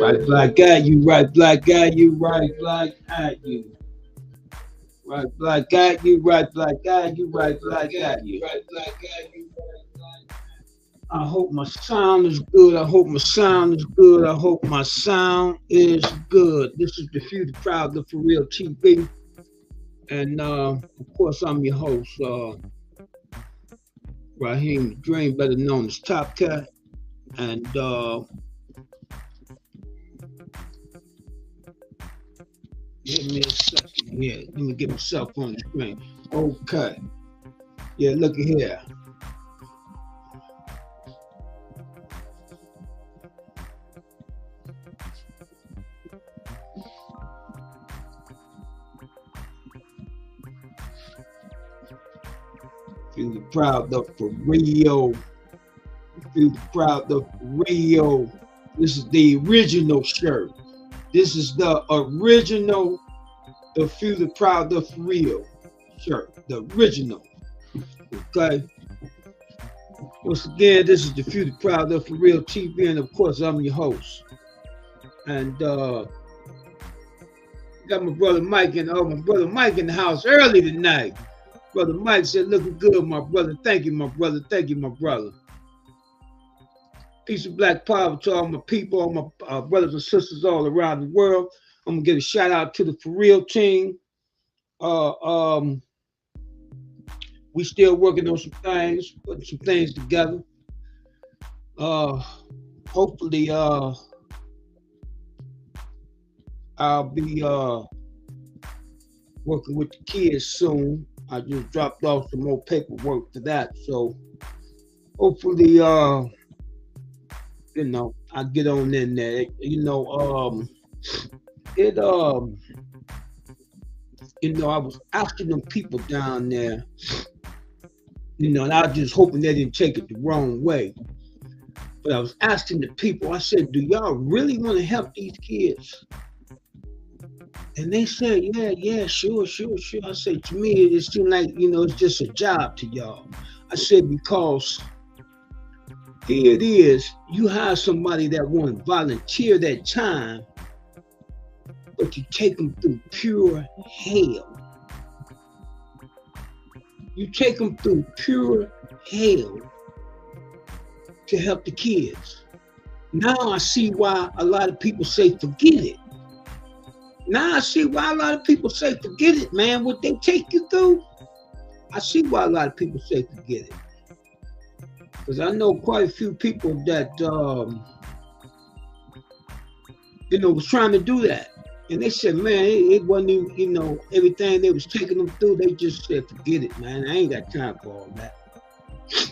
Right black at you, right black at you, right black at you. Right black at you, right black at you, right black at you. I hope my sound is good. I hope my sound is good. I hope my sound is good. This is the Future Proud, the For Real TV. And of course, I'm your host, Raheem Dream, better known as Top Cat. And give me a second here. Let me get myself on the screen. Okay. Yeah, look at here. Feel proud of For Real. Feel proud of For Real. This is the original shirt. This is the original, the Feel Proud of For Real shirt. The original. Okay. Once again, this is the Feel Proud of For Real TV, and of course, I'm your host. And got my brother Mike in the house early tonight. Brother Mike said, looking good, my brother. Thank you, my brother. Thank you, my brother. Peace of black power to all my people, all my brothers and sisters all around the world. I'm going to give a shout out to the For Real team. We still working on some things, putting some things together. Hopefully, I'll be working with the kids soon. I just dropped off some more paperwork for that, so hopefully, I get on in there. I was asking them people down there, and I was just hoping they didn't take it the wrong way. But I was asking the people, I said, do y'all really want to help these kids? And they said, yeah, sure. I said, to me, it seemed like, it's just a job to y'all. I said, because here it is, you hire somebody that want to volunteer that time, but you take them through pure hell. You take them through pure hell to help the kids. Now I see why a lot of people say, forget it. Now I see why a lot of people say, forget it, man. What they take you through, I see why a lot of people say, forget it. Because I know quite a few people that, was trying to do that. And they said, man, it wasn't even, everything they was taking them through, they just said, forget it, man. I ain't got time for all that.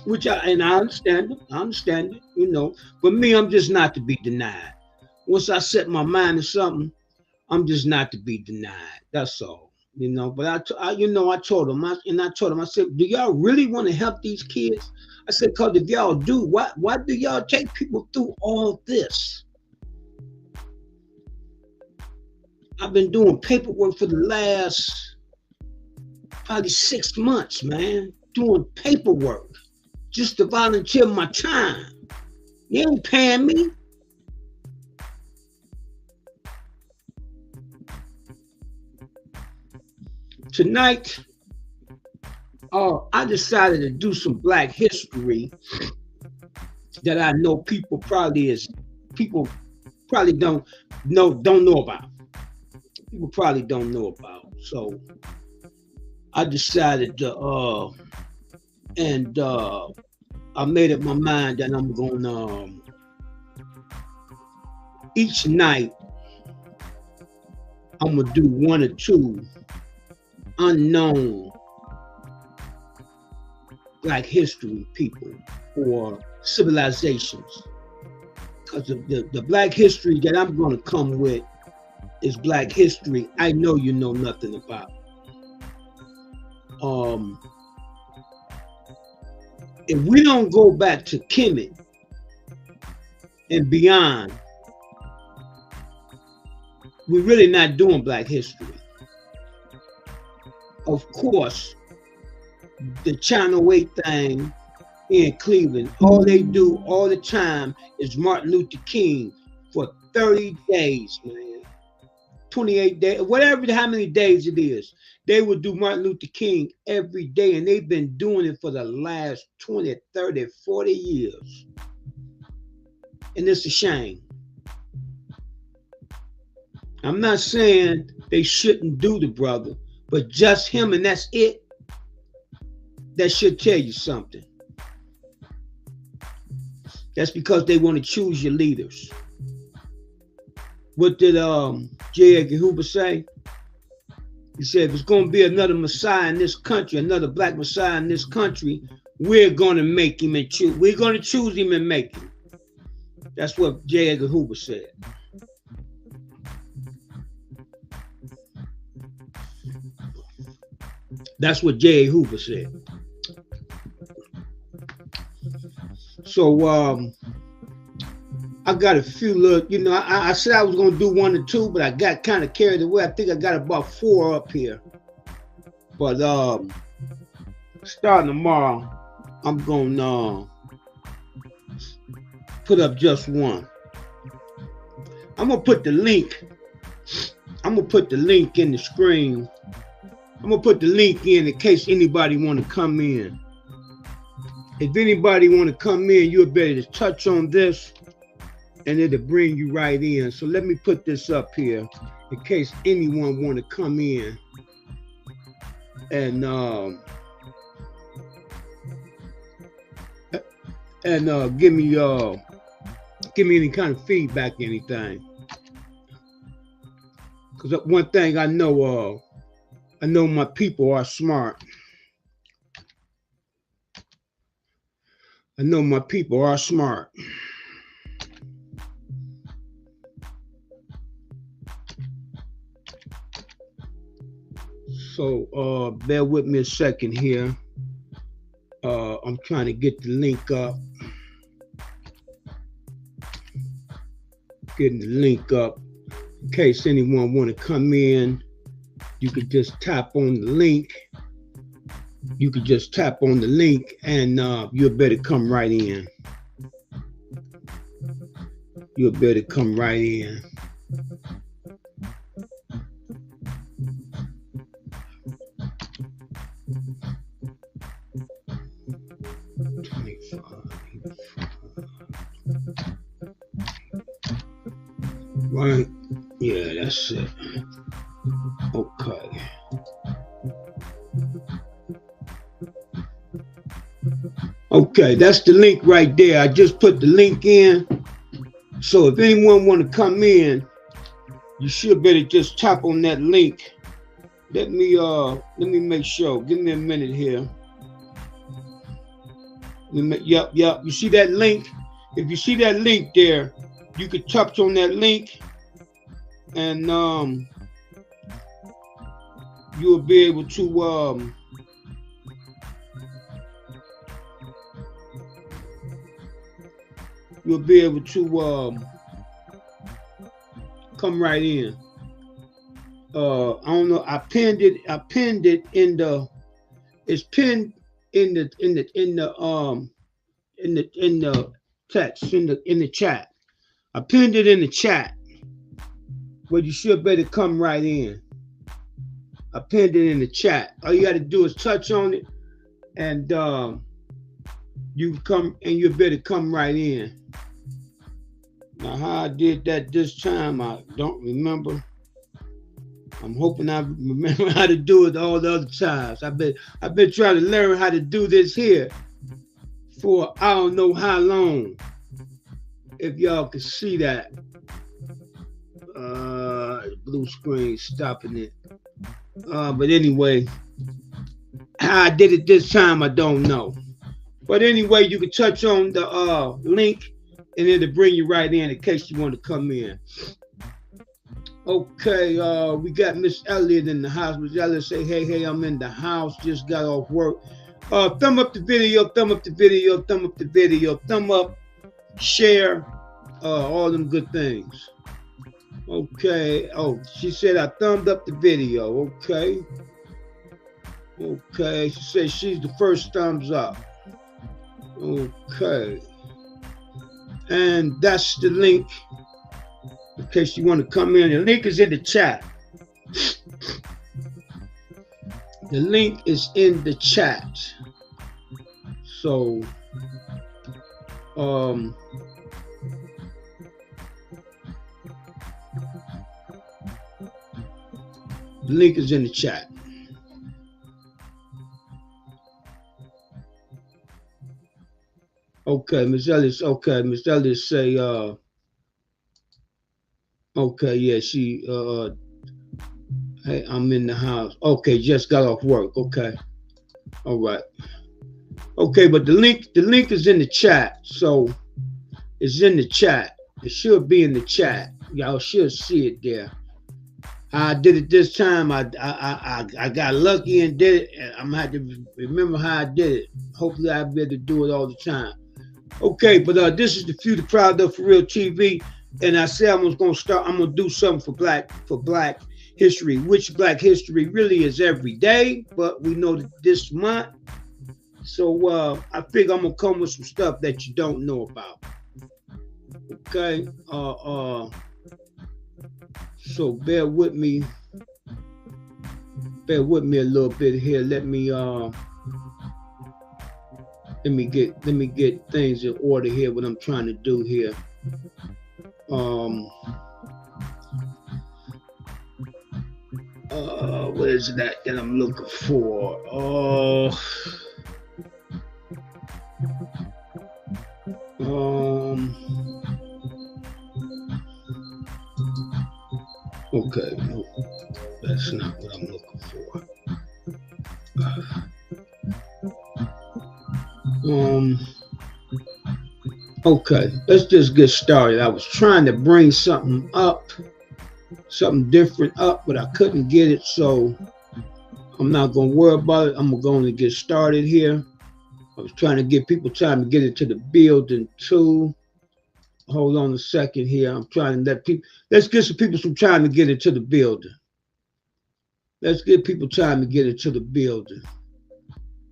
I understand it, But me, I'm just not to be denied. Once I set my mind to something, I'm just not to be denied. That's all, But I told them, I said, do y'all really want to help these kids? I said, because if y'all do, why do y'all take people through all this? I've been doing paperwork for the last probably 6 months, man. Doing paperwork just to volunteer my time. You ain't paying me. Tonight, I decided to do some Black history that I know people probably don't know about. People probably don't know about. So I decided to, I made up my mind that I'm gonna each night I'm gonna do one or two unknown Black history people or civilizations. Because the Black history that I'm going to come with is Black history I know you know nothing about. If we don't go back to Kemet and beyond, we're really not doing Black history. Of course, the Channel 8 thing in Cleveland, all they do all the time is Martin Luther King, for 30 days, man. 28 days, whatever, how many days it is. They would do Martin Luther King every day, and they've been doing it for the last 20, 30, 40 years. And it's a shame. I'm not saying they shouldn't do the brother, but just him and that's it. That should tell you something. That's because they want to choose your leaders. What did J. Edgar Hoover say? He said, if it's going to be another Messiah in this country, another black Messiah in this country, we're going to make him and choose. We're going to choose him and make him. That's what J. Edgar Hoover said. That's what J. Hoover said. So I got a few little, I said I was going to do 1 or 2, but I got kind of carried away. I think I got about 4 up here. But starting tomorrow, I'm going to put up just 1. I'm going to put the link. I'm going to put the link in the screen. I'm going to put the link in case anybody want to come in. If anybody want to come in, you'll be able to touch on this and it'll bring you right in. So let me put this up here in case anyone want to come in and give me any kind of feedback, anything. Because one thing I know my people are smart. I know my people are smart. So bear with me a second here. I'm trying to get the link up. Getting the link up. In case anyone want to come in, you could just tap on the link. You could just tap on the link and you'll better come right in. You'll better come right in. Right? Yeah, that's it. Okay. Okay, that's the link right there. I just put the link in. So if anyone want to come in, you should better just tap on that link. Let me make sure. Give me a minute here. Yep. You see that link? If you see that link there, you could touch on that link and you'll be able to come right in. I don't know. I pinned it in the. It's pinned in the text in the chat. I pinned it in the chat, but you should better come right in. I pinned it in the chat. All you got to do is touch on it, and you come and you better come right in. Now, how I did that this time, I don't remember. I'm hoping I remember how to do it all the other times. I've been trying to learn how to do this here for I don't know how long. If y'all can see that. Blue screen stopping it. But anyway, how I did it this time, I don't know. But anyway, you can touch on the link and it'll bring you right in case you want to come in. Okay, we got Miss Elliott in the house. Miss Elliott say, hey, I'm in the house, just got off work. Thumb up the video, thumb up the video, thumb up the video, thumb up, share, all them good things. Okay, oh, she said I thumbed up the video, okay. Okay, she said she's the first thumbs up. Okay. And that's the link in case you want to come in. The link is in the chat. The link is in the chat. So, the link is in the chat. Okay, Miss Ellis. Okay, Miss Ellis say, okay, yeah, she, hey, I'm in the house. Okay, just got off work. Okay, all right. Okay, but the link is in the chat. So it's in the chat. It should be in the chat. Y'all should see it there. I did it this time. I got lucky and did it. I'm gonna have to remember how I did it. Hopefully I'll be able to do it all the time. Okay, but this is the Few, the Proud, the For Real TV, and I said I'm gonna do something for Black History, which Black History really is every day, but we know that this month. So I figure I'm gonna come with some stuff that you don't know about. Okay, so bear with me a little bit here. Let me get things in order here. What I'm trying to do here. What is that I'm looking for? Okay, no, that's not what I'm looking for. Okay, let's just get started. I was trying to bring something different up, but I couldn't get it, so I'm not gonna worry about it. I'm going to get started here. I was trying to give people time to get into the building too. Hold on a second here. I'm trying to let's give some people some time to get into the building. Let's give people time to get into the building.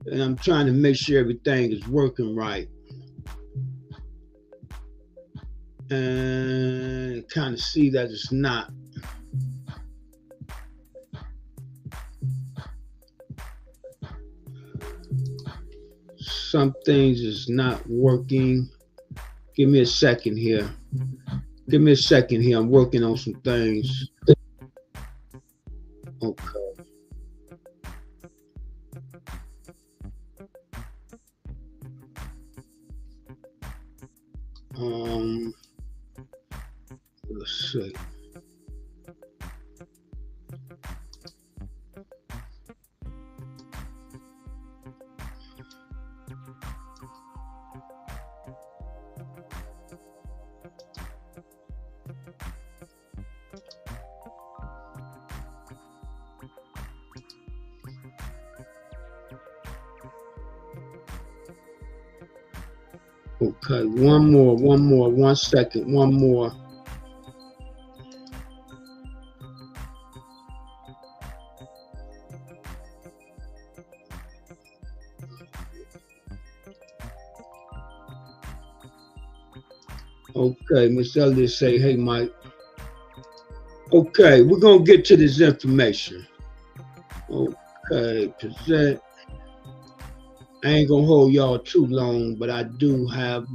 And I'm trying to make sure everything is working right. And kind of see that it's not. Some things is not working. Give me a second here. I'm working on some things. Okay. Let's see. Okay, one more, 1 second, one more. Okay, Miss Elliott say, hey, Mike. Okay, we're going to get to this information. Okay, present. I ain't going to hold y'all too long, but I do have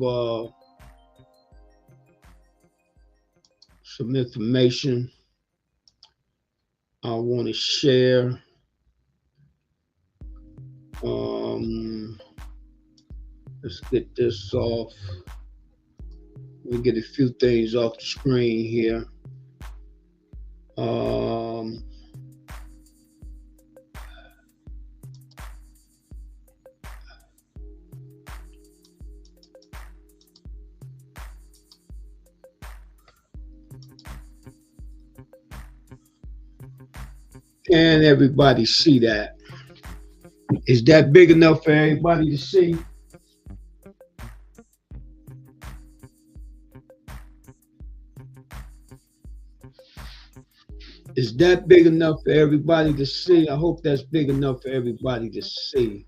some information I want to share. Let's get this off. Let me get a few things off the screen here. Can everybody see that? Is that big enough for everybody to see? Is that big enough for everybody to see? I hope that's big enough for everybody to see.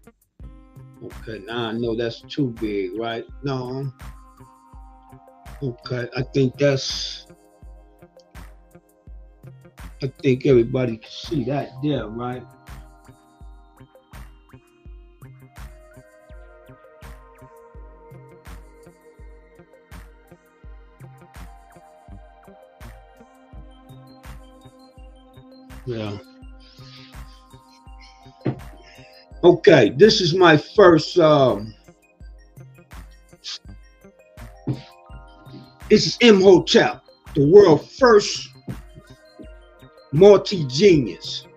Okay, now I know that's too big, right? No. Okay, I think that's I think everybody can see that there, right? Yeah. Okay, this is my first. This is Imhotep, the world's first multi-genius.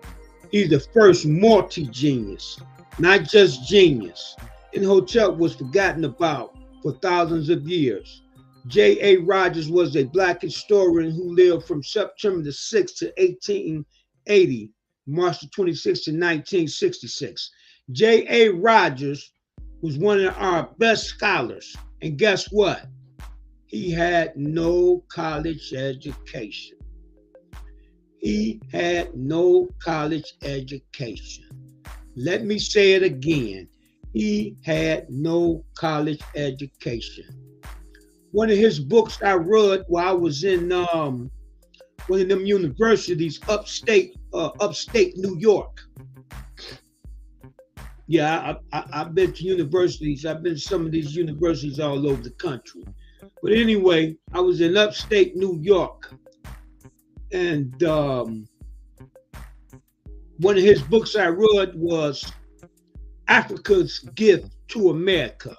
He's the first multi-genius, not just genius. Imhotep was forgotten about for thousands of years. J.A. Rogers was a black historian who lived from September the 6th to 1880, March the 26th to 1966. J.A. Rogers was one of our best scholars. And guess what? He had no college education. He had no college education. Let me say it again. He had no college education. One of his books I read while I was in one of them universities upstate New York. Yeah, I've been to universities. I've been to some of these universities all over the country. But anyway, I was in upstate New York. And one of his books I read was Africa's Gift to America.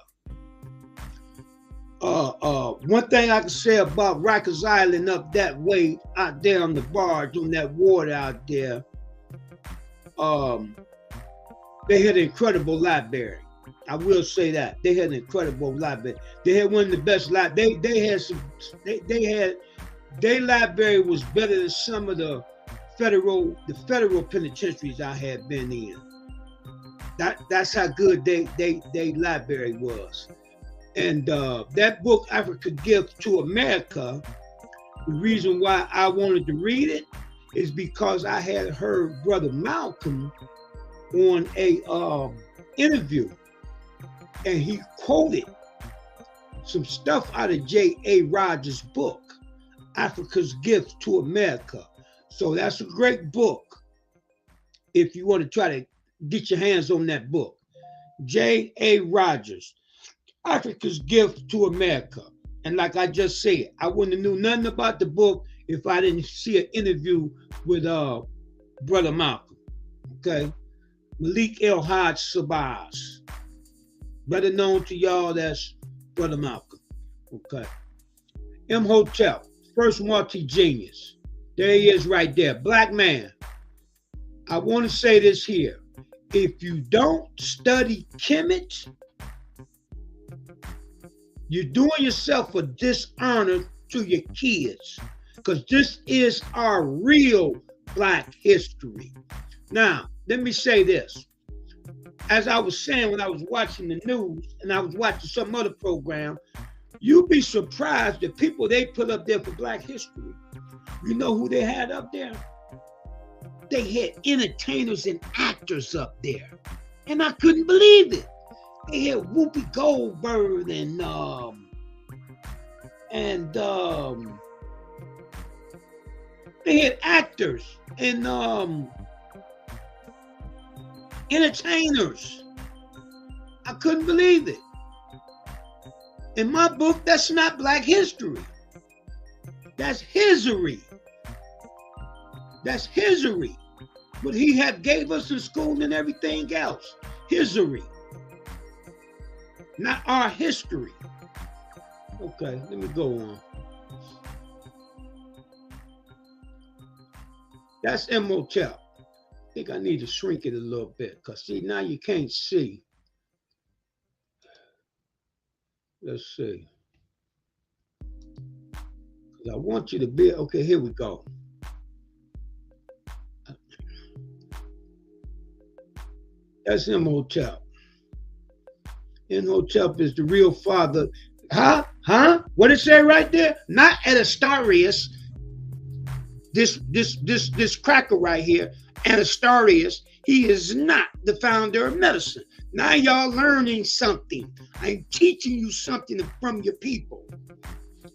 One thing I can say about Rikers Island up that way, out there on the barge, on that water out there, they had an incredible library. I will say that they had an incredible library. They had one of the best libraries. Their library was better than some of the federal penitentiaries I had been in. That's how good they library was. And that book, Africa Gift to America, the reason why I wanted to read it is because I had heard Brother Malcolm on a interview, and he quoted some stuff out of J.A. Rogers' book, Africa's Gift to America. So that's a great book if you want to try to get your hands on that book. J.A. Rogers, Africa's Gift to America. And like I just said, I wouldn't have knew nothing about the book if I didn't see an interview with Brother Malcolm. Okay? Malik El-Haj Sabaz. Better known to y'all as Brother Malcolm. Okay? Imhotep, first multi-genius. There he is right there. Black man. I want to say this here. If you don't study Kemet, you're doing yourself a dishonor to your kids, because this is our real Black history. Now, let me say this. As I was saying when I was watching the news and I was watching some other program, you'd be surprised the people they put up there for Black history. You know who they had up there? They had entertainers and actors up there. And I couldn't believe it. They had Whoopi Goldberg and they had actors and entertainers. I couldn't believe it. In my book, that's not Black history. That's history. That's history. What he had gave us in school and everything else. History. Not our history. Okay, let me go on. That's Imhotep. I think I need to shrink it a little bit, because see, now you can't see. Let's see. I want you to be, okay, here we go. That's Imhotep. Imhotep is the real father. Huh? What did it say right there? Not Anastasius. This cracker right here, Anastasius, he is not the founder of medicine. Now y'all learning something. I'm teaching you something from your people.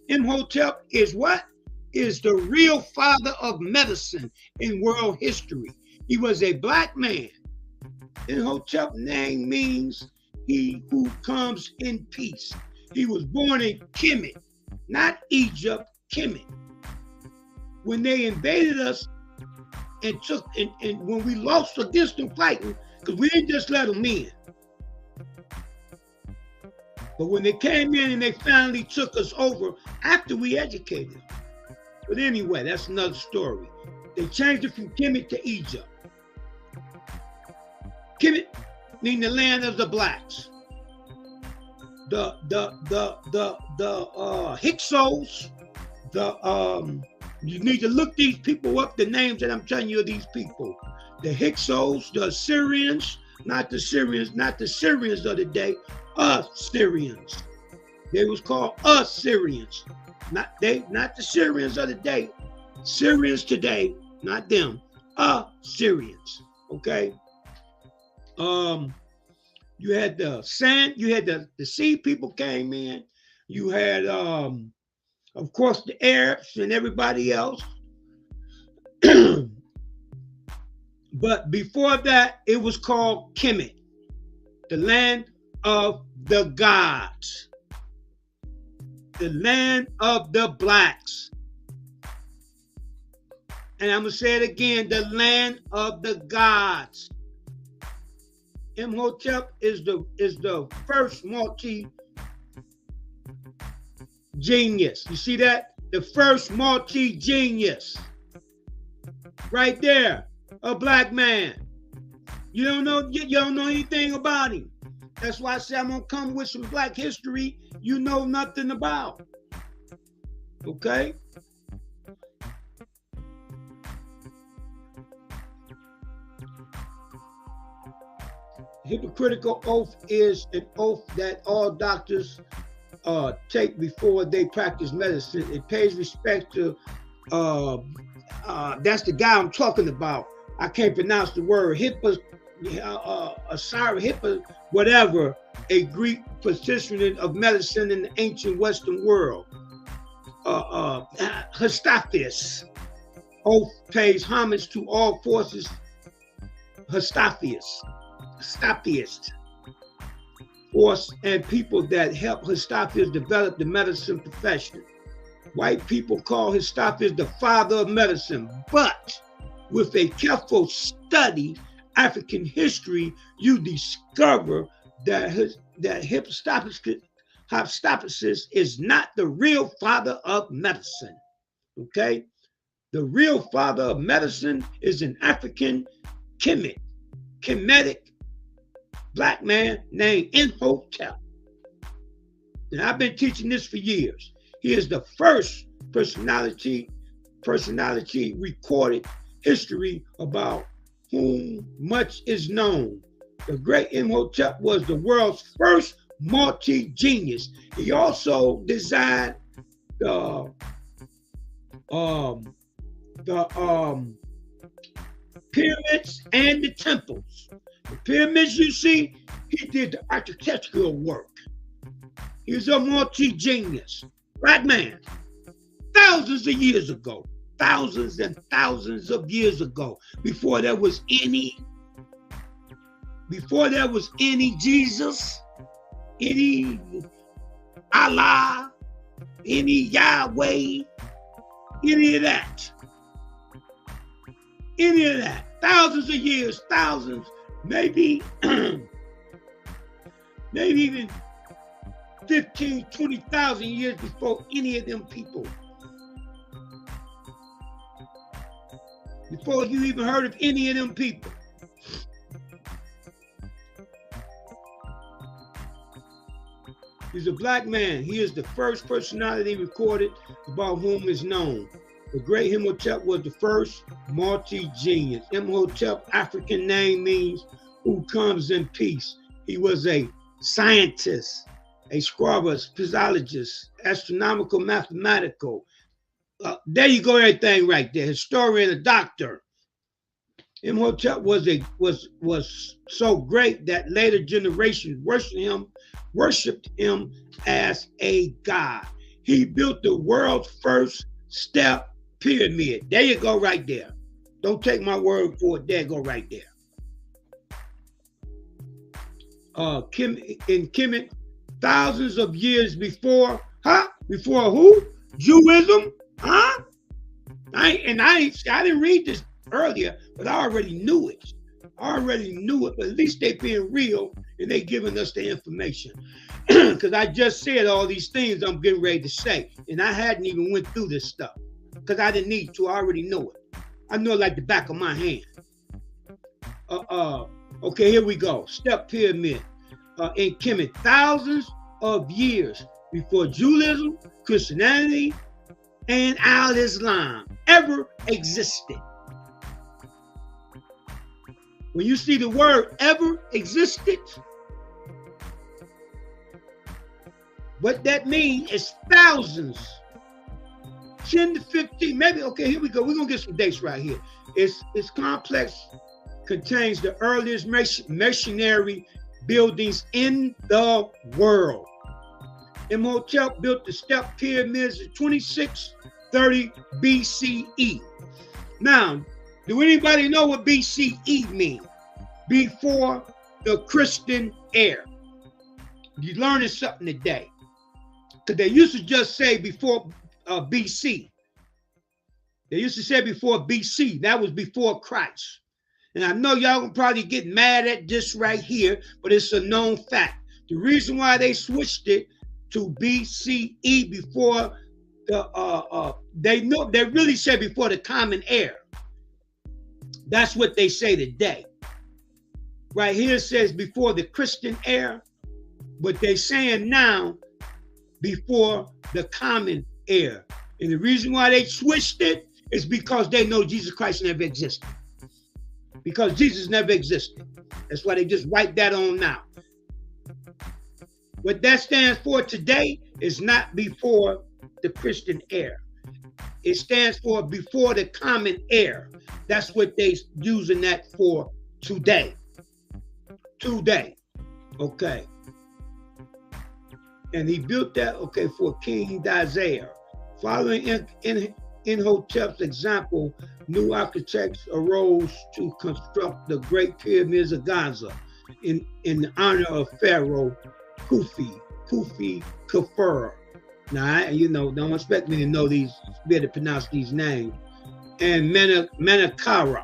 Imhotep is what? is the real father of medicine in world history. He was a black man. Imhotep name means he who comes in peace. He was born in Kemet, not Egypt, Kemet. When they invaded us and when we lost against them fighting, because we didn't just let them in. But when they came in and they finally took us over after we educated them. But anyway, that's another story. They changed it from Kemet to Egypt. Kemet means the land of the blacks. The Hyksos, you need to look these people up, the names that I'm telling you of these people. The Hyksos, the Assyrians, not the Syrians of the day, Assyrians. They was called Assyrians. Not the Syrians of the day. Syrians today, not them. Assyrians. Okay? You had the sea people came in. You had of course the Arabs and everybody else. But before that, it was called Kemet, the land of the gods, the land of the blacks. And I'm gonna say it again, the land of the gods. Imhotep is the first multi-genius. You see that? The first multi-genius. Right there. A black man. You don't know anything about him. That's why I say I'm gonna come with some black history you know nothing about. Okay? Hypocritical oath is an oath that all doctors take before they practice medicine. It pays respect to, that's the guy I'm talking about. I can't pronounce the word. Whatever, a Greek physician of medicine in the ancient Western world. Hephaestus. Oath pays homage to all forces. Hephaestus. Force and people that help Hephaestus develop the medicine profession. White people call Hephaestus the father of medicine, but with a careful study African history, you discover that Hephaestus is not the real father of medicine. Okay? The real father of medicine is an African Kemetic black man named Imhotep. And I've been teaching this for years. He is the first personality recorded history about whom much is known. The great Imhotep was the world's first multi-genius. He also designed the pyramids and the temples. The pyramids you see, he did the architectural work. He was a multi-genius, black man, thousands of years ago. Thousands and thousands of years ago, before there was any Jesus, any Allah, any Yahweh, any of that. Thousands of years, maybe even 15, 20,000 years before any of them people. Before you even heard of any of them people. He's a black man. He is the first personality recorded about whom is known. The great Imhotep was the first multi-genius. Imhotep, African name, means who comes in peace. He was a scientist, a scribe, physiologist, astronomical, mathematical. There you go, everything right there. Historian, a doctor. Imhotep was so great that later generations worshipped him as a god. He built the world's first step pyramid. There you go right there. Don't take my word for it. There you go right there. In Kemet, thousands of years before, before who? Judaism, I didn't read this earlier, but I already knew it. But at least they being real and they giving us the information. Because I just said all these things I'm getting ready to say, and I hadn't even went through this stuff because I didn't need to. I already know it. I know it like the back of my hand. Okay, here we go. Step pyramid in Kemet, thousands of years before Judaism, Christianity, and Al-Islam ever existed. When you see the word ever existed, what that means is thousands, 10 to 15, maybe, okay, here we go. We're going to get some dates right here. It's complex, contains the earliest masonry buildings in the world. Imhotep built the step pyramids in 2630 BCE. Now, do anybody know what BCE means? Before the Christian era. You're learning something today. Because they used to just say before BC. They used to say before BC. That was before Christ. And I know y'all will probably get mad at this right here, but it's a known fact. The reason why they switched it to BCE before they really said before the common era. That's what they say today. Right here it says before the Christian era, but they saying now before the common era. And the reason why they switched it is because they know Jesus Christ never existed. Because Jesus never existed. That's why they just wiped that on now. What that stands for today is not before the Christian era. It stands for before the common era. That's what they using that for today. Today. Okay. And he built that, okay, for King Dazar. Following Imhotep's example, new architects arose to construct the Great Pyramids of Giza in honor of Pharaoh Khufu. Now, don't expect me to know these, be able to pronounce these names. And Menkaure.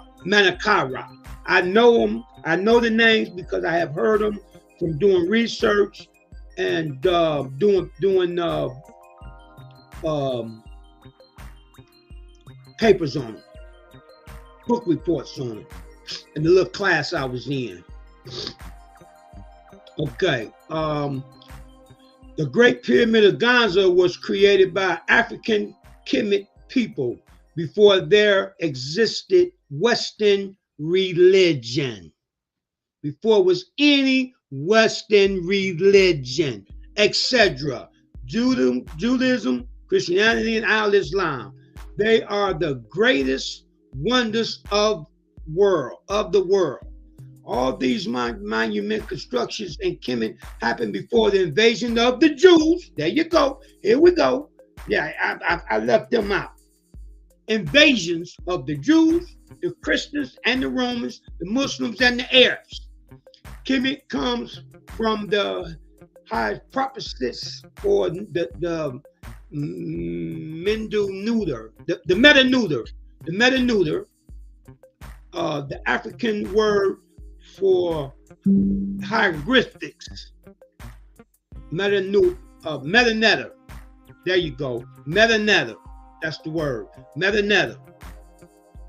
I know them. I know the names because I have heard them from doing research and doing papers on them, book reports on them, in the little class I was in. Okay. The Great Pyramid of Giza was created by African Kemet people before there existed Western religion. Before it was any Western religion, etc. Judaism, Christianity, and Al-Islam. They are the greatest wonders of the world. All these monument constructions in Kemet happened before the invasion of the Jews. There you go. Here we go. Yeah, I left them out. Invasions of the Jews, the Christians, and the Romans, the Muslims, and the Arabs. Kemet comes from the hypothesis or the meta-neuter, the African word for hieroglyphics, Metanetta. There you go, Metanetta. That's the word, Metanetta.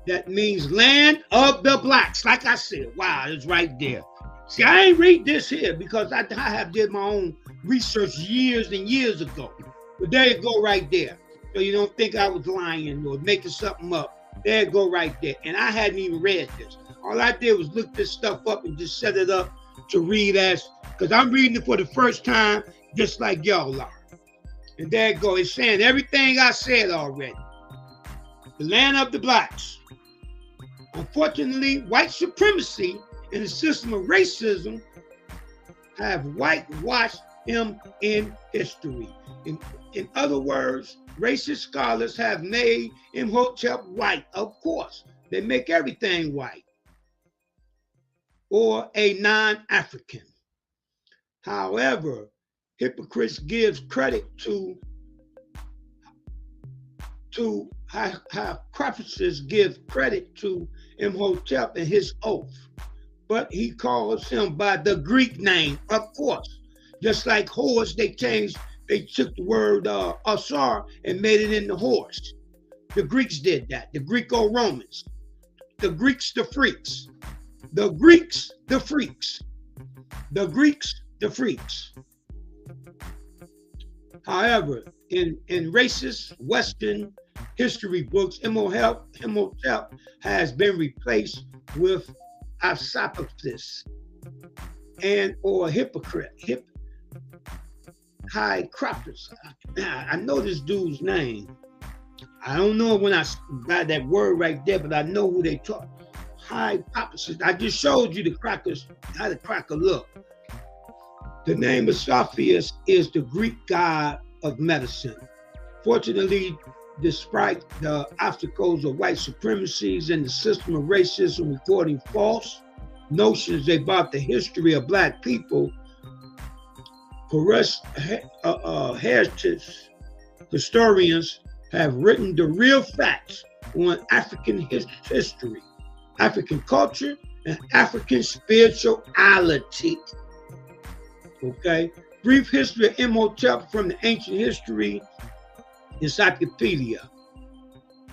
That means land of the blacks. Like I said, wow, it's right there. See, I ain't read this here because I have did my own research years and years ago. But there you go right there. So you don't think I was lying or making something up. There you go right there. And I hadn't even read this. All I did was look this stuff up and just set it up to read as, because I'm reading it for the first time, just like y'all are. And there you go. It's saying everything I said already. The land of the blacks. Unfortunately, white supremacy and the system of racism have whitewashed him in history. In other words, racist scholars have made Imhotep white. Of course, they make everything white, or a non-African. However, hypocrites gives credit to Croesus gives credit to Imhotep and his oath, but he calls him by the Greek name, of course. Just like horse, they took the word Asar and made it into horse. The Greeks did that. The Greco-Romans. The Greeks, the freaks. The Greeks, the freaks. The Greeks, the freaks. However, in racist Western history books, Imhotep has been replaced with Asclepius and or hypocrite. High Croppers. I know this dude's name. I don't know when I got that word right there, but I know who they talk. Hypothesis. I just showed you the crackers, how the cracker look. The name of Sophius is the Greek god of medicine. Fortunately, despite the obstacles of white supremacies and the system of racism reporting false notions about the history of Black people, heritage historians have written the real facts on African history, African culture, and African spirituality. Okay, brief history of Imhotep from the ancient history encyclopedia.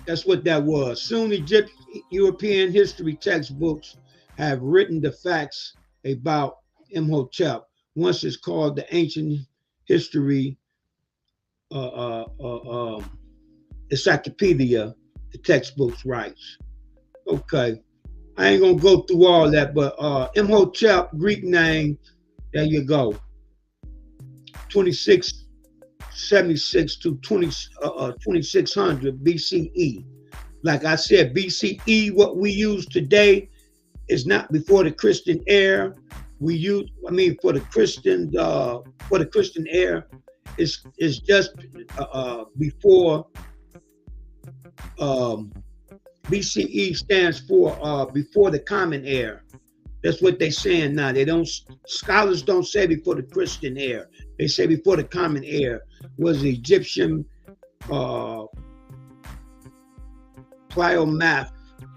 That's what that was. Soon Egyptian European history textbooks have written the facts about Imhotep. Once it's called the ancient history encyclopedia, the textbooks writes. Okay, I ain't gonna go through all that, but Imhotep, Greek name, there you go. 2676 to 2600 BCE. Like I said, BCE, what we use today is not before the Christian era. For the Christian era, is just before BCE stands for before the Common Era. That's what they're saying now. Scholars don't say before the Christian era. They say before the Common Era was the Egyptian pliomath,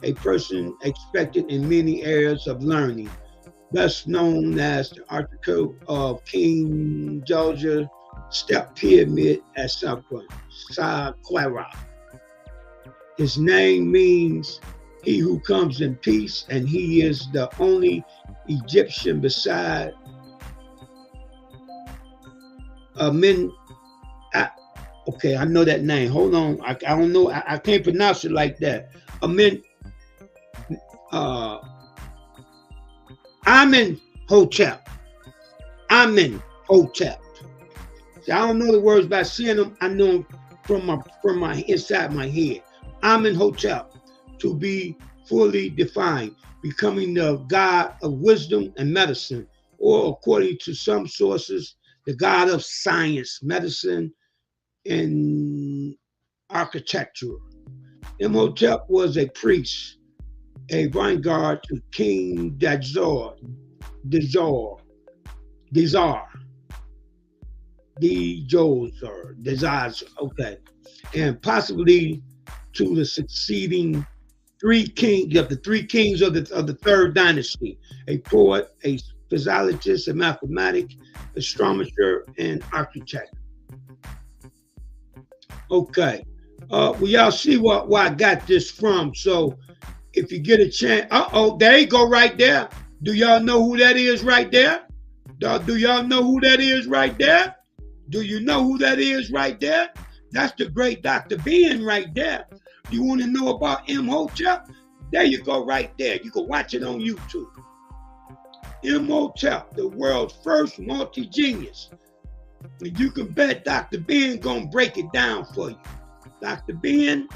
a person expected in many areas of learning, thus known as the article of King Georgia Step Pyramid at Saqqara. His name means he who comes in peace, and he is the only Egyptian beside okay, I know that name. Hold on, I don't know. I can't pronounce it like that. Amenhotep. Amenhotep. See, I don't know the words, but seeing them, I know them from my inside my head. Amenhotep, to be fully defined, becoming the god of wisdom and medicine, or according to some sources, the god of science, medicine, and architecture. Imhotep was a priest, a vanguard to King Djazar, okay, and possibly to the succeeding three kings of the third dynasty, a poet, a physiologist, a mathematic, astronomer, and architect. Okay, well, y'all see where I got this from. So if you get a chance, there you go right there. Do y'all know who that is right there? Do y'all know who that is right there? Do you know who that is right there? That's the great Dr. Ben right there. You want to know about Imhotep? There you go right there. You can watch it on YouTube. Imhotep, the world's first multi-genius. And you can bet Dr. Ben gonna break it down for you. Dr. Ben,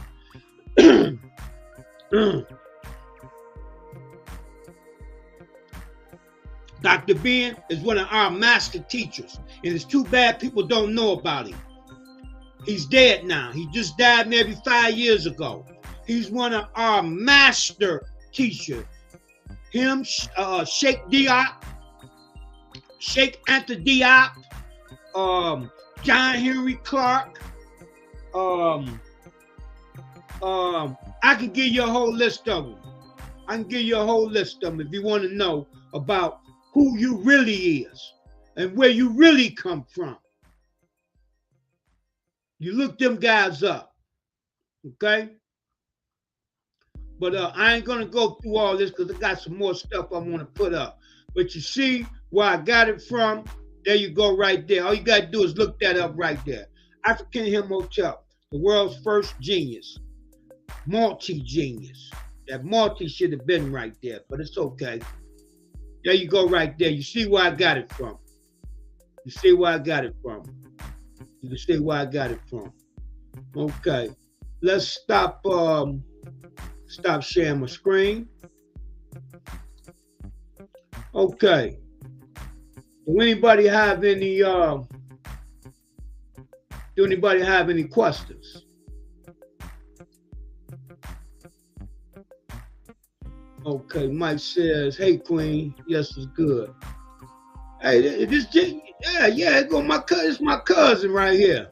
Dr. Ben is one of our master teachers, and it's too bad people don't know about him. He's dead now. He just died maybe 5 years ago. He's one of our master teachers. Him, Sheikh Diop, Sheikh Anta Diop, John Henry Clark. I can give you a whole list of them. I can give you a whole list of them if you want to know about who you really is and where you really come from. You look them guys up, okay? But I ain't gonna go through all this because I got some more stuff I want to put up. But you see where I got it from? There you go right there. All you gotta do is look that up right there. African Imhotep, the world's first genius, multi-genius. That multi should have been right there, but it's okay. There you go right there. You see where I got it from. You see where I got it from. You can see where I got it from. Okay. Let's stop sharing my screen. Okay. Do anybody have any questions? Okay, Mike says, "Hey Queen, yes, it's good." Hey, this yeah, it go my cousin. It's my cousin right here.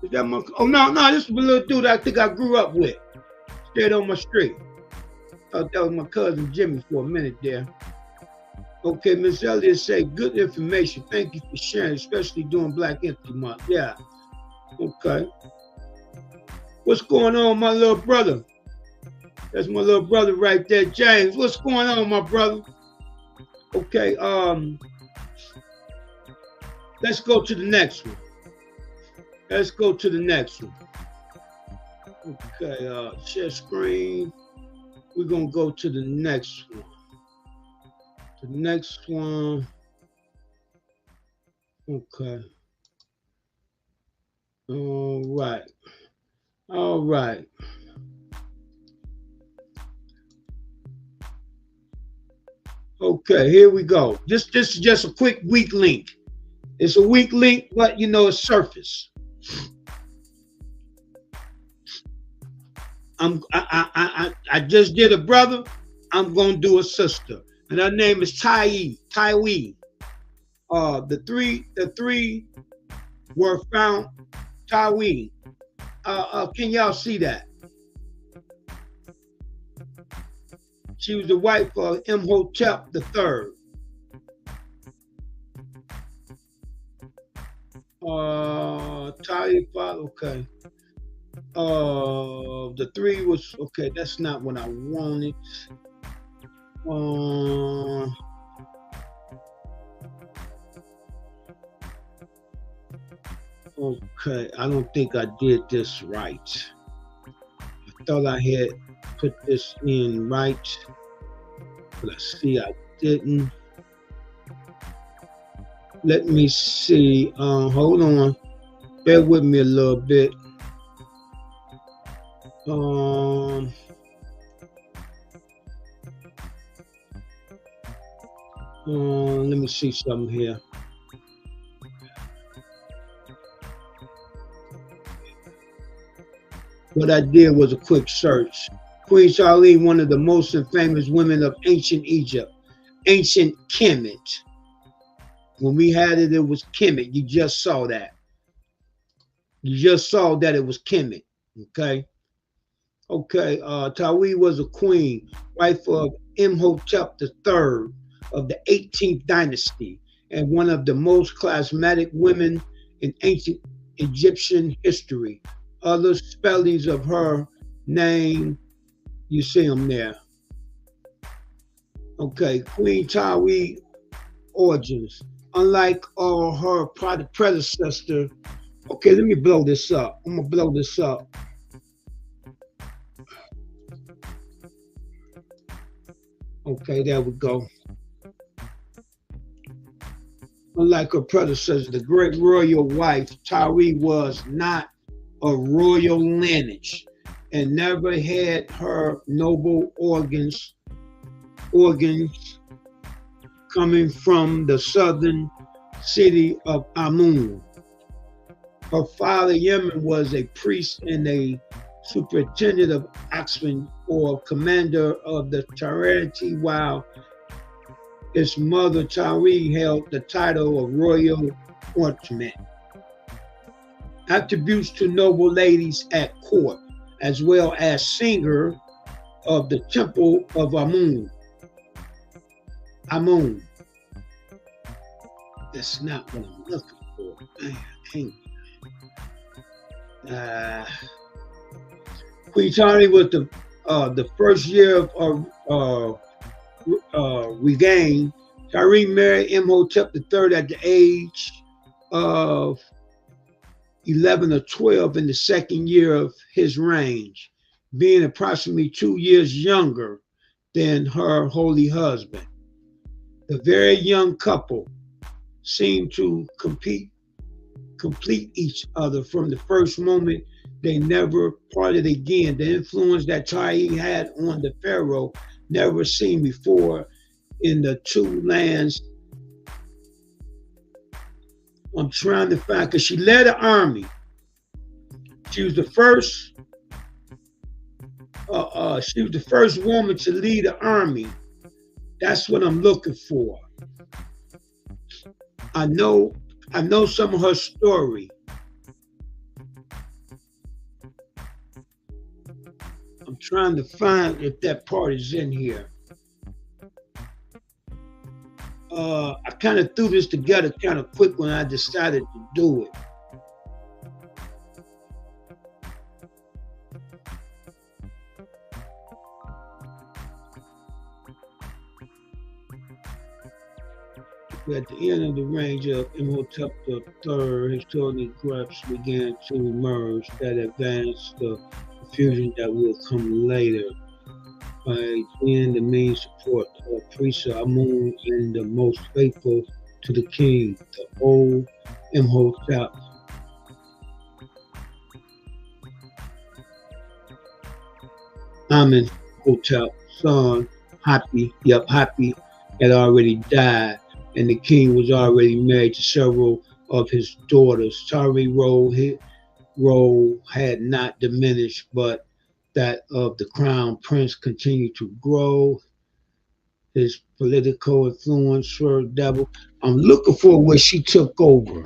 Is that my? Oh no, this is a little dude I think I grew up with. Stayed on my street. Thought that was my cousin Jimmy for a minute there. Okay, Miss Elliott say, "Good information. Thank you for sharing, especially during Black History Month." Yeah. Okay. What's going on, my little brother? That's my little brother right there, James. What's going on, my brother? Okay, let's go to the next one. Okay, share screen. We're gonna go to the next one. Okay. All right. Okay, here we go. This is just a quick weak link. It's a weak link, but you know it's surface. I just did a brother. I'm gonna do a sister, and her name is Taiwi. The three were found. Taiwi. Can y'all see that? She was the wife of Imhotep III. Taifa, okay. The three was, okay, that's not what I wanted. Okay, I don't think I did this right. I thought I had put this in right, but I see I didn't. Let me see. Hold on. Bear with me a little bit. Let me see something here. What I did was a quick search. Queen Charlene, one of the most famous women of ancient Egypt, ancient Kemet. When we had it, it was Kemet. You just saw that. You just saw that it was Kemet. Okay. Okay. Taiwi was a queen, wife of Imhotep III of the 18th dynasty, and one of the most charismatic women in ancient Egyptian history. Other spellings of her name, you see them there. Okay, Queen Taiwi origins. Unlike all her predecessor. Okay, let me blow this up. I'm gonna blow this up. Okay, there we go. Unlike her predecessor, the great royal wife, Taiwi was not a royal lineage and never had her noble organs coming from the southern city of Amun. Her father, Yemen, was a priest and a superintendent of Oxford or commander of the Trinity, while his mother, Tari, held the title of royal ornament. Attributes to noble ladies at court, as well as singer of the temple of Amun. Amun. That's not what I'm looking for. Man, Queen Tari was the first year of regain. Tari married Imhotep III at the age of 11 or 12 in the second year of his reign, being approximately 2 years younger than her holy husband. The very young couple seemed to complete each other from the first moment. They never parted again. The influence that Tari had on the pharaoh, never seen before in the two lands. I'm trying to find, because she led an army. She was the first. She was the first woman to lead an army. That's what I'm looking for. I know some of her story. I'm trying to find if that part is in here. I kind of threw this together kind of quick when I decided to do it. At the end of the reign of Imhotep III, historical groups began to emerge that advanced the confusion that will come later. By then, the main support of priests of Amun and the most faithful to the king, the old Imhotep. Amenhotep's son, Hapi, had already died, and the king was already married to several of his daughters. Tari's role had not diminished, but that of the crown prince continued to grow. His political influence for devil. I'm looking for where she took over.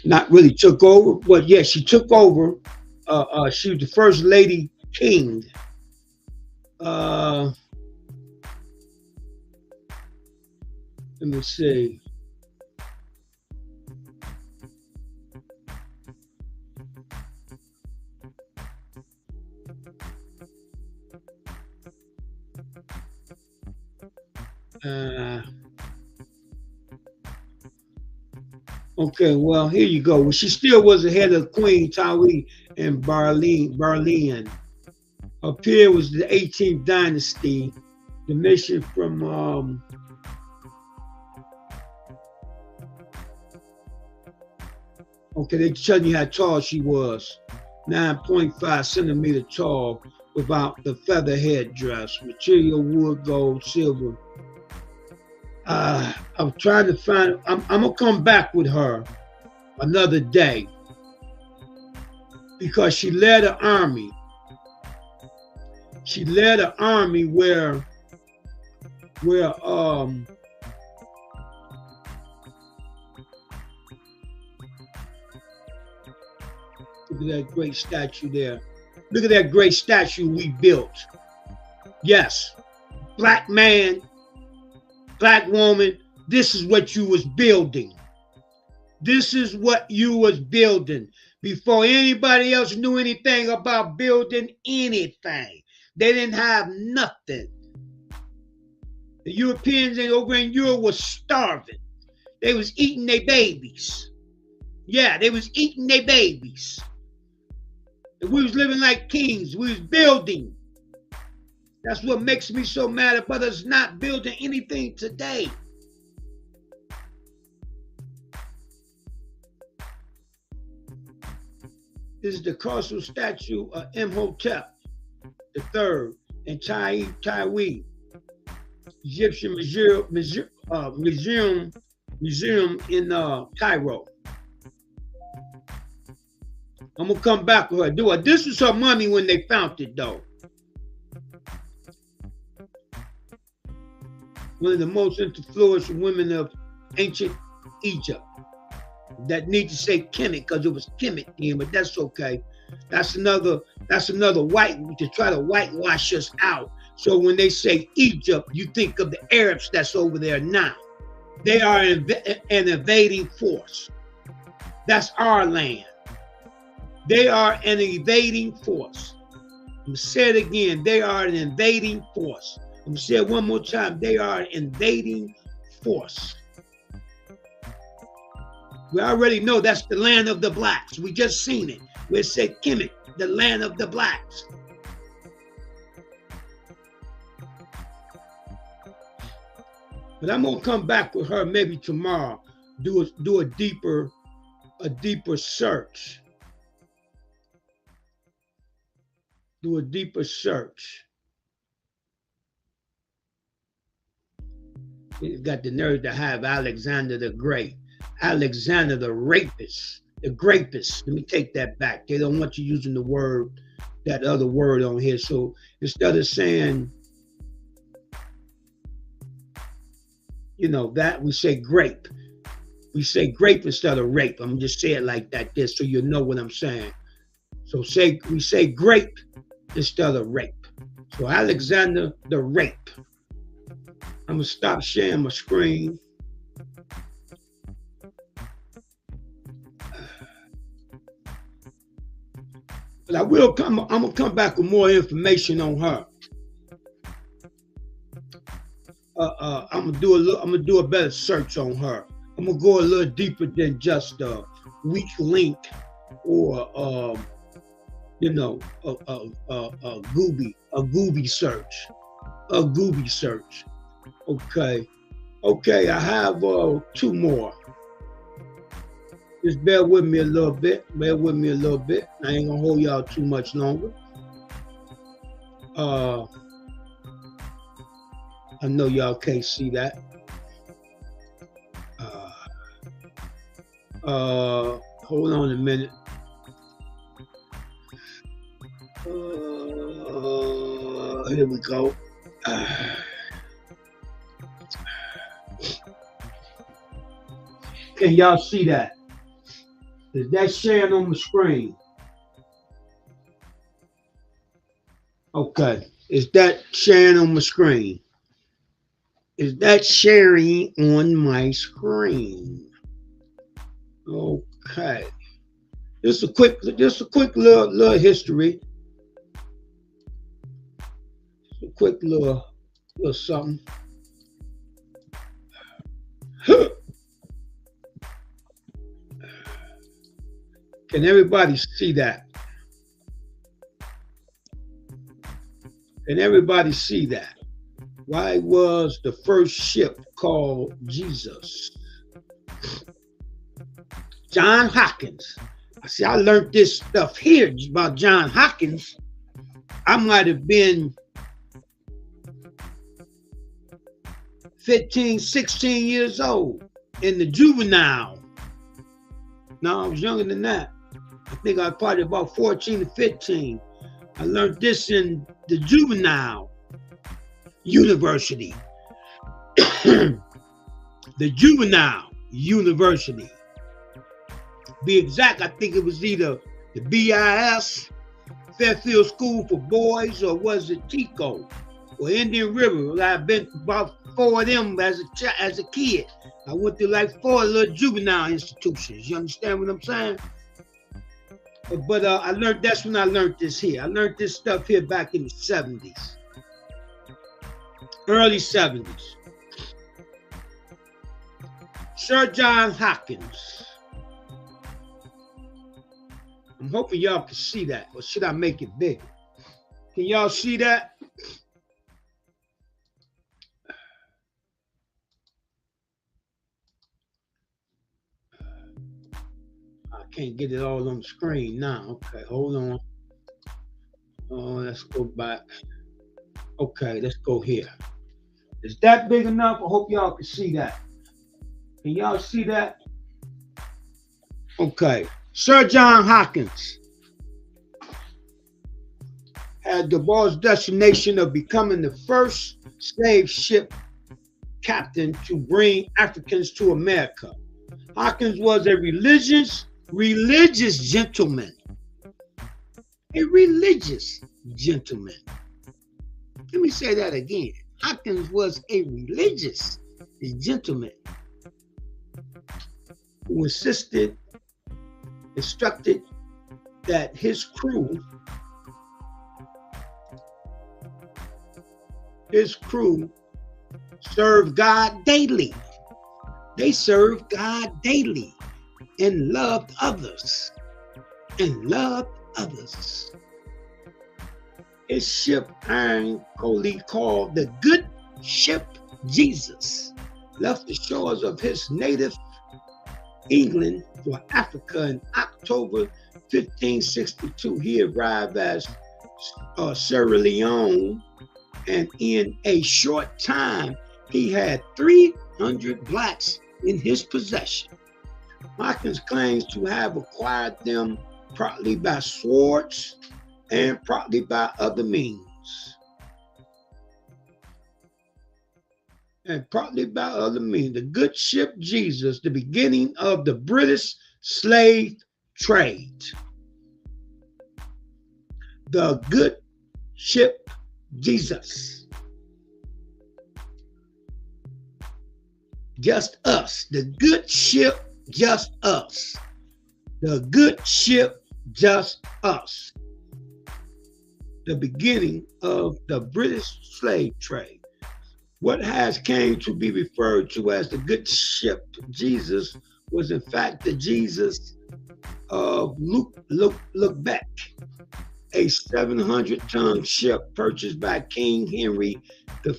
Not really took over, but yeah, she took over. She was the first lady king. Let me see. Okay, well, here you go. Well, she still was ahead of Queen Tari and Barlian. Her period was the 18th dynasty. The mission from okay, they tell you how tall she was. 9.5 centimeter tall without the feather headdress. Material wood, gold, silver. I'm trying to find, I'm gonna come back with her another day because she led an army. She led an army where look at that great statue there. Look at that great statue we built. Yes, black man, black woman, this is what you was building. This is what you was building before anybody else knew anything about building anything. They didn't have nothing. The Europeans over in Europe was starving. They was eating their babies. Yeah, they was eating their babies. And we was living like kings. We was building. That's what makes me so mad about us not building anything today. This is the colossal statue of Imhotep III and Taiwi Egyptian Museum in Cairo. I'm gonna come back with her. Do it. This was her money when they found it, though. One of the most influential women of ancient Egypt. That need to say Kemet because it was Kemet then, but that's okay. That's another white to try to whitewash us out. So when they say Egypt, you think of the Arabs that's over there now. They are an invading force. That's our land. They are an invading force. I'm going to say it again. They are an invading force. I'm going to say it one more time. They are an invading force. We already know that's the land of the blacks. We just seen it. We said Kemet, the land of the blacks. But I'm gonna come back with her maybe tomorrow. Do a deeper search. Do a deeper search. He's got the nerve to have Alexander the Great. Alexander the rapist, the grapist. Let me take that back. They don't want you using the word, that other word on here. So instead of saying, that, we say grape. We say grape instead of rape. I'm just saying it like that there so you know what I'm saying. So we say grape instead of rape. So Alexander the Rape. I'm gonna stop sharing my screen. But I'm gonna come back with more information on her. I'm gonna do a better search on her. I'm gonna go a little deeper than just a weak link or a Gooby search. A Gooby search. Okay, I have two more. Just bear with me a little bit. I ain't gonna hold y'all too much longer. I know y'all can't see that. Hold on a minute. Here we go. Can y'all see that? Is that sharing on the screen? Okay. Is that sharing on my screen? Is that sharing on my screen? Okay. Just a quick little history. Just a quick little something. Can everybody see that? Can everybody see that? Why was the first ship called Jesus? John Hopkins. I learned this stuff here about John Hopkins. I might have been 15, 16 years old in the juvenile. No, I was younger than that. I think I was probably about 14 to 15. I learned this in the juvenile university. The juvenile university. Be exact, I think it was either the BIS, Fairfield School for Boys, or was it TICO or Indian River? I've been about 4 of them as a kid. I went through like 4 little juvenile institutions. You understand what I'm saying? But that's when I learned this here. I learned this stuff here back in the 70s. Early 70s. Sir John Hopkins. I'm hoping y'all can see that. Or should I make it bigger? Can y'all see that? I can't get it all on the screen now. Okay, hold on. Oh, let's go back. Okay, let's go here. Is that big enough? I hope y'all can see that. Can y'all see that? Okay. Sir John Hawkins had the bold destination of becoming the first slave ship captain to bring Africans to America. Hawkins was a religious gentleman. A religious gentleman. Let me say that again. Hawkins was a religious gentleman who instructed that his crew serve God daily. They served God daily and loved others. His ship, Iron Coley, called the Good Ship Jesus, left the shores of his native England for Africa in October 1562. He arrived as Sierra Leone, and in a short time, he had 300 blacks in his possession. Hawkins claims to have acquired them partly by swords and partly by other means. The Good Ship Jesus, the beginning of the British slave trade. The Good Ship Jesus. Just us. The Good Ship, just us. The Good Ship, just us. The beginning of the British slave trade. What has came to be referred to as the Good Ship Jesus was in fact the Jesus of Lubeck, a 700-ton ship purchased by King Henry the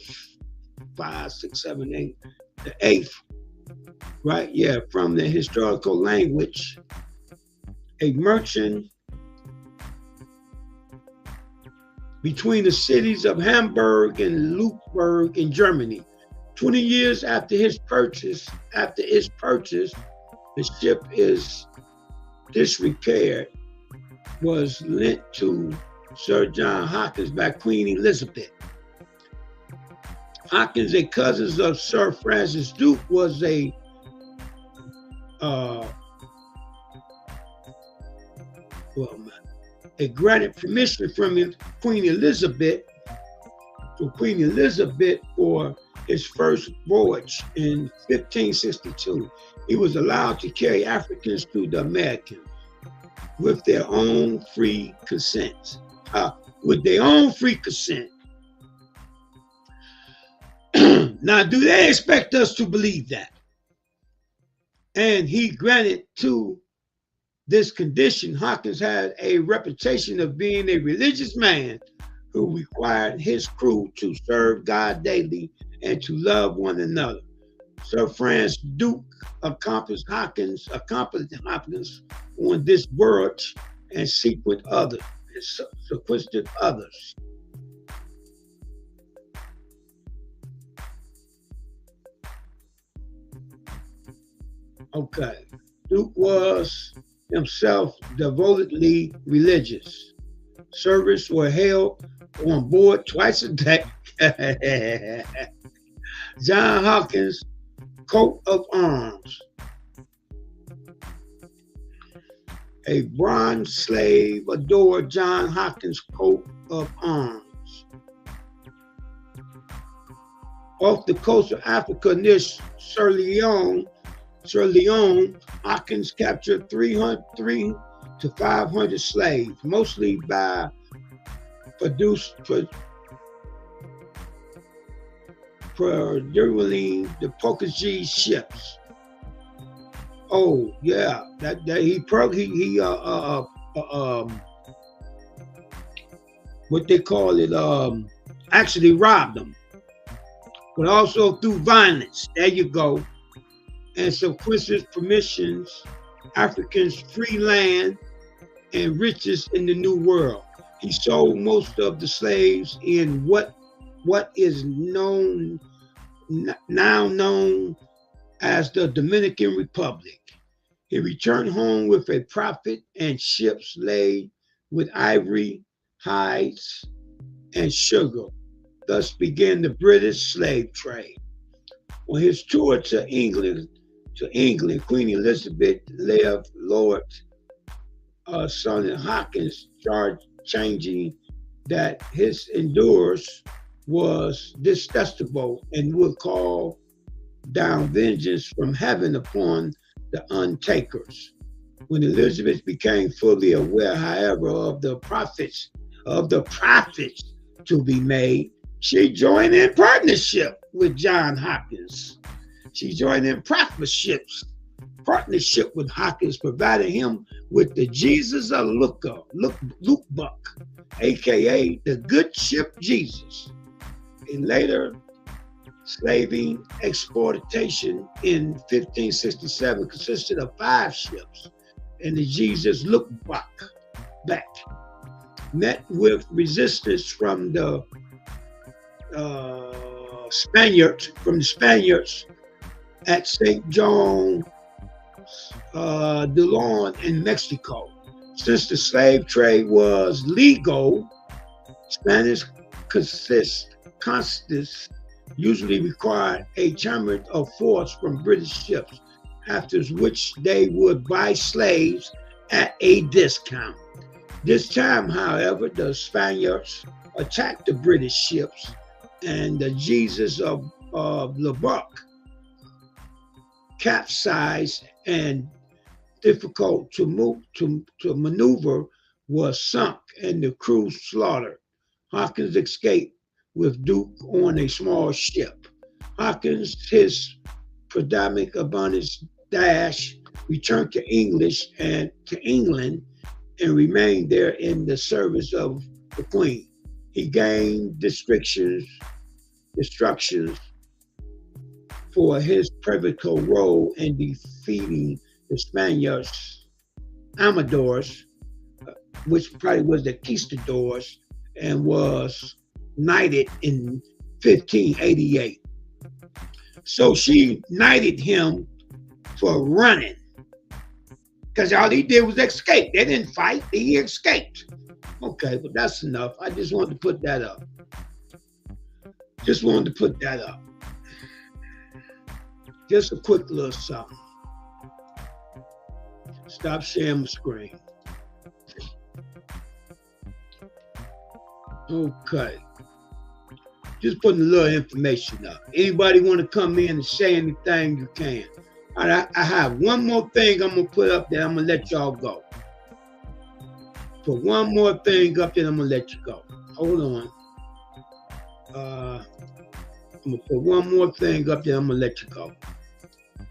8th, right? Yeah, from the historical language, a merchant between the cities of Hamburg and Luxembourg in Germany. 20 years after its purchase, the ship is disrepaired, was lent to Sir John Hawkins by Queen Elizabeth. Hawkins, a cousin of Sir Francis Duke, was granted permission from Queen Elizabeth for his first voyage in 1562. He was allowed to carry Africans to the Americans with their own free consent. Now, do they expect us to believe that? And he granted to this condition. Hawkins had a reputation of being a religious man who required his crew to serve God daily and to love one another. Sir Francis Duke accompanied Hawkins on this voyage and sequestered others. Okay, Duke was himself devotedly religious. Service were held on board twice a day. John Hawkins' coat of arms. A bronze slave adored John Hawkins' coat of arms. Off the coast of Africa near Sierra Leone, Hawkins captured 300 to 500 slaves, mostly by producing the Portuguese ships. Oh yeah, that he what they call it, actually robbed them, but also through violence. There you go. And subsequent permissions, Africans free land and riches in the New World. He sold most of the slaves in what what is known now known as the Dominican Republic. He returned home with a profit and ships laden with ivory, hides, and sugar. Thus began the British slave trade. On his tour to England, Queen Elizabeth left Lord Son Hawkins charged changing that his endurance was detestable and would call down vengeance from heaven upon the untakers. When Elizabeth became fully aware, however, of the profits to be made, she joined in partnership with John Hawkins. She joined in partnership with Hawkins, providing him with the Jesus of Luke Buck, aka the good ship Jesus. And later, slaving exploitation in 1567 consisted of 5 ships, and the Jesus Look Back met with resistance from the Spaniards at St. John de Leon in Mexico. Since the slave trade was legal, Spanish conquistadors usually required a payment of force from British ships, after which they would buy slaves at a discount. This time, however, the Spaniards attacked the British ships, and the Jesus of Lubbock capsized and difficult to maneuver was sunk and the crew slaughtered. Hawkins escaped with Duke on a small ship. Hawkins, his predominant abundance dash, returned to England and remained there in the service of the Queen. He gained instructions for his pivotal role in defeating the Spaniards, Amadors, which probably was the conquistadors, and was knighted in 1588. So she knighted him for running, because all he did was escape. They didn't fight, he escaped. Okay, but that's enough. I just wanted to put that up. Just a quick little something. Stop sharing my screen. Okay. Just putting a little information up. Anybody want to come in and say anything, you can. All right, I have one more thing I'm going to put up, then I'm going to let y'all go. Put one more thing up, then I'm going to let you go. Hold on. I'm going to put one more thing up, then I'm going to let you go.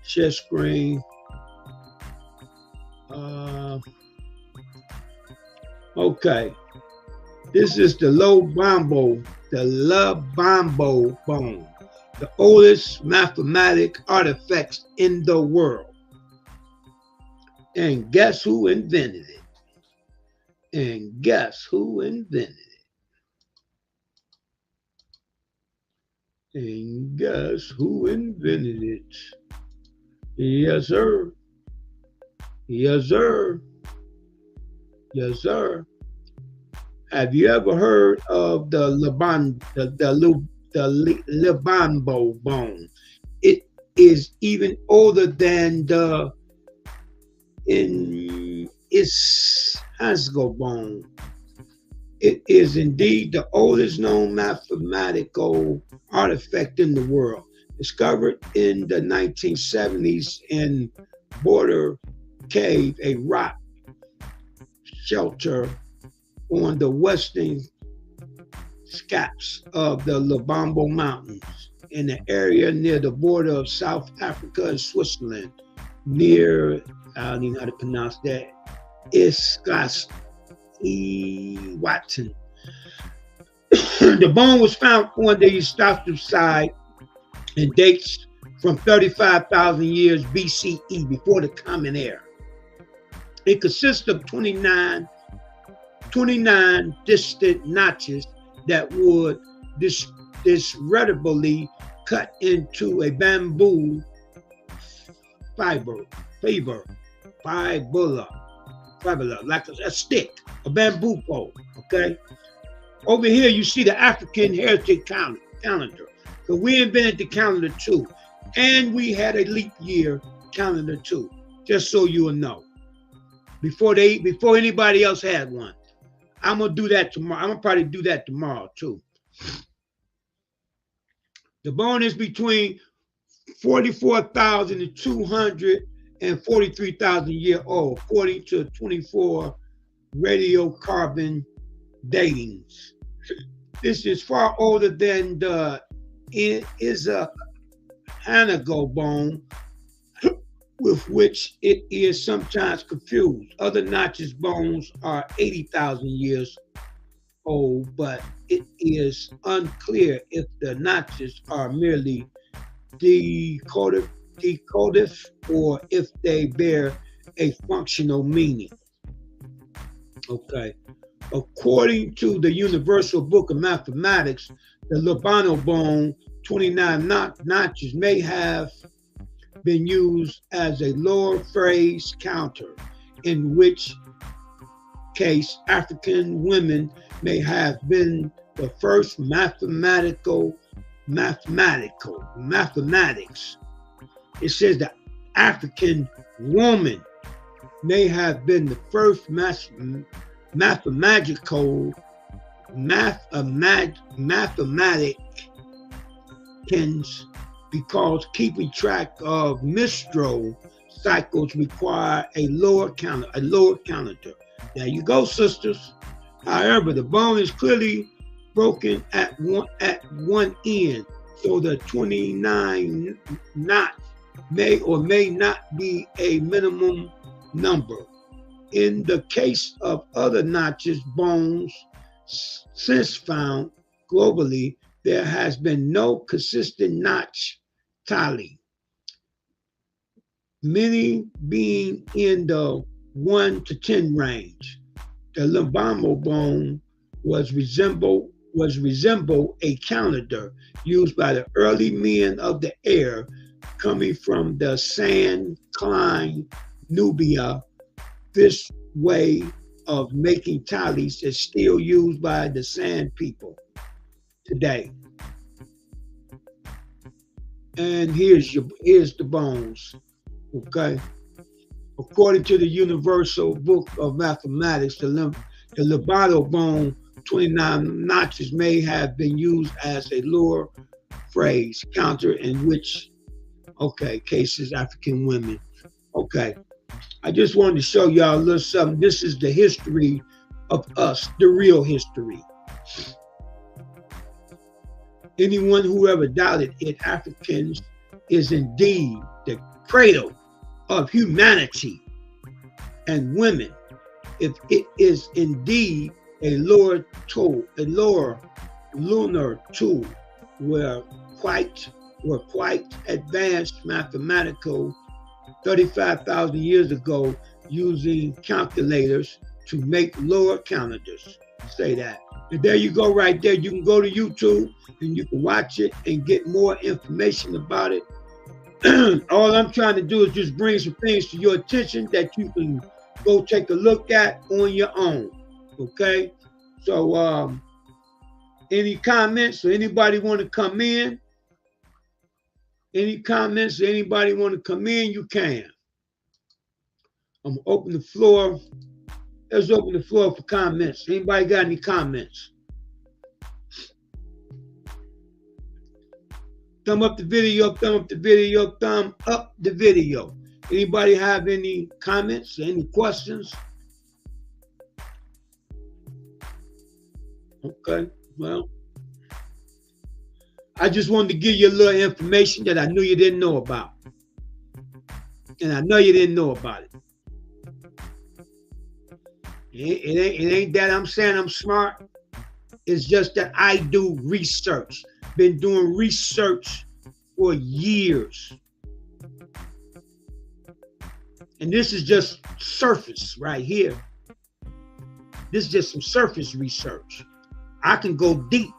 Share screen. Okay. This is the Lubombo bone, the oldest mathematic artifacts in the world. And guess who invented it? Yes, sir. Have you ever heard of the Lubombo bone? It is even older than the Ishango bone. It is indeed the oldest known mathematical artifact in the world. Discovered in the 1970s in Border Cave, a rock shelter on the western scapes of the Lubombo Mountains in the area near the border of South Africa and Switzerland, near, I don't even know how to pronounce that, Isquatten. The bone was found on the Eastern side and dates from 35,000 years BCE, before the Common Era. It consists of 29 distant notches that is readily cut into a bamboo fibula, like a stick, a bamboo pole, okay? Over here, you see the African heritage calendar. So we invented the calendar too. And we had a leap year calendar too, just so you will know. Before anybody else had one. I'm gonna do that tomorrow. I'm gonna probably do that tomorrow too. The bone is between 44,200 and 43,000 years old, according to 24 radiocarbon datings. This is far older than the Anago bone, with which it is sometimes confused. Other Natchez bones are 80,000 years old, but it is unclear if the Natchez are merely decoded or if they bear a functional meaning. Okay. According to the Universal Book of Mathematics, the Lubano bone 29 notches may have been used as a lower phrase counter, in which case African women may have been the first mathematics. It says the African woman may have been the first mathematicians, because keeping track of menstrual cycles require a lower calendar. There you go, sisters. However, the bone is clearly broken at one end, so the 29 knot may or may not be a minimum number. In the case of other Natchez bones since found globally, there has been no consistent notch tally, many being in the 1 to 10 range. The Lubamo bone was resemble a calendar used by the early men of the air coming from the sand Klein, Nubia. This way of making tallies is still used by the sand people today. And here's the bones, okay? According to the Universal Book of Mathematics, the Lubano bone 29 notches may have been used as a lower phrase counter, in which, cases African women. Okay, I just wanted to show y'all a little something. This is the history of us, the real history. Anyone who ever doubted it, Africans is indeed the cradle of humanity, and women, if it is indeed a lower lunar tool, were quite advanced mathematical 35,000 years ago, using calculators to make lower calendars. Say that. And there you go, right there. You can go to YouTube and you can watch it and get more information about it. All I'm trying to do is just bring some things to your attention that you can go take a look at on your own. Okay? So any comments or anybody want to come in? Any comments or anybody want to come in, you can. I'm gonna open the floor. Let's open the floor for comments. Anybody got any comments? Thumb up the video, thumb up the video, thumb up the video. Anybody have any comments, any questions? Okay, well, I just wanted to give you a little information that I knew you didn't know about. And I know you didn't know about it. It ain't that I'm saying I'm smart. It's just that I do research. Been doing research for years. And this is just surface right here. This is just some surface research. I can go deep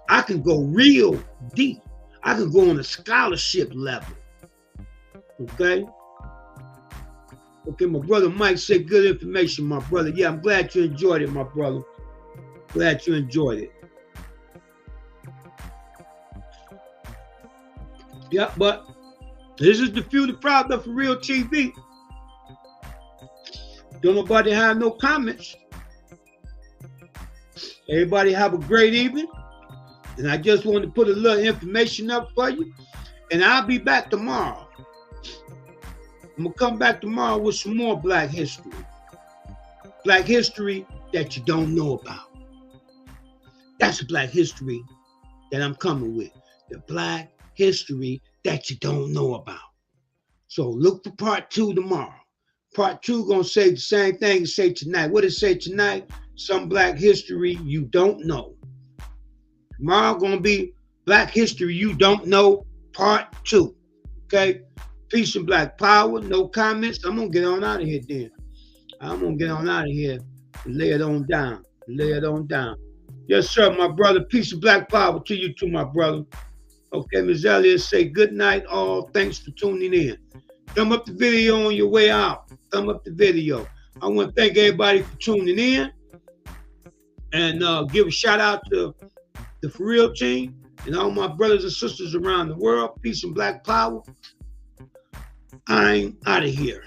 I can go real deep. I can go on a scholarship level. Okay? Okay, my brother Mike said good information, my brother. Yeah, I'm glad you enjoyed it, my brother. Glad you enjoyed it. Yeah, but this is the Few the Proud of For Real TV. Don't nobody have no comments. Everybody have a great evening. And I just wanted to put a little information up for you. And I'll be back tomorrow. I'm going to come back tomorrow with some more Black history. Black history that you don't know about. That's Black history that I'm coming with. The Black history that you don't know about. So look for part 2 tomorrow. Part 2 gonna say the same thing as say tonight. What it say tonight? Some Black history you don't know. Tomorrow gonna be Black history you don't know, part 2. Okay? Peace and Black power. No comments. I'm gonna get on out of here then. I'm gonna get on out of here and lay it on down. Lay it on down. Yes, sir, my brother. Peace and Black power to you too, my brother. Okay, Ms. Elliott say good night all. Thanks for tuning in. Thumb up the video on your way out. Thumb up the video. I want to thank everybody for tuning in. And give a shout out to the For Real team and all my brothers and sisters around the world. Peace and Black power. I'm out of here.